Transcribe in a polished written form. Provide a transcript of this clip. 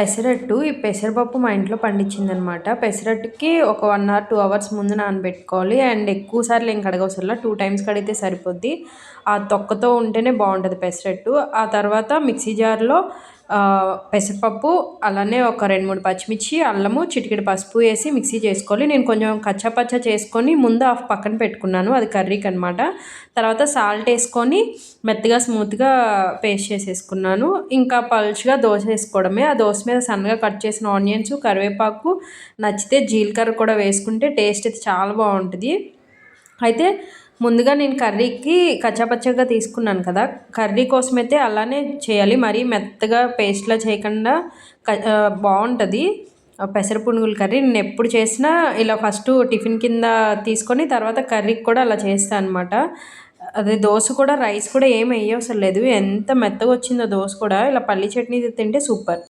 పెసరట్టు ఈ పెసరపప్పు మా ఇంట్లో పండించిందనమాట. పెసరట్టుకి ఒక 1 అవర్, 2 అవర్స్ ముందు నానబెట్టుకోవాలి. అండ్ ఎక్కువ సార్లు ఏం కడగవసరలా. 2 టైమ్స్ కడిగితే సరిపోద్ది. ఆ తొక్కతో ఉంటేనే బావుంటది పెసరట్టు. ఆ తర్వాత మిక్సీ జార్‌లో పెసరపప్పు, అలానే ఒక 2, 3 పచ్చిమిర్చి, అల్లము, చిటికెడు పసుపు ఏసి మిక్సీ చేసుకోవాలి. నేను కొంచెం కచ్చా పచ్చా చేసుకొని ముందు పక్కన పెట్టుకున్నాను. అది కర్రీకనమాట. తర్వాత సాల్ట్ ఏసుకొని మెత్తగా స్మూత్‌గా పేస్ట్ చేసేసుకున్నాను. ఇంకా పలుచగా దోస ఏసుకోవడమే. ఆ దోస మీద సన్నగా కట్ చేసిన ఆనియన్స్, కరివేపాకు, నచ్చితే జీలకర్ర కూడా వేసుకుంటే టేస్ట్ అయితే చాలా బావుంటది. అయితే ముందుగా నేను కర్రీకి కచ్చాపచ్చాగా తీసుకున్నాను కదా! కర్రీ కోసమైతే అలానే చేయాలి. మరీ మెత్తగా పేస్ట్‌లా చేయకుండా బావుంటది. పెసర పునుగుల కర్రీ నేనెప్పుడు చేసినా ఇలా ఫస్టు టిఫిన్ కింద తీసుకొని తర్వాత కర్రీకి కూడా అలా చేస్తా అనమాట. అదే దోస కూడా రైస్ కూడా ఏమి ఎయ్యవసరం లేదు. ఎంత మెత్తగొచ్చిందో దోస కూడా ఇలా పల్లీ చట్నీతో తింటే సూపర్.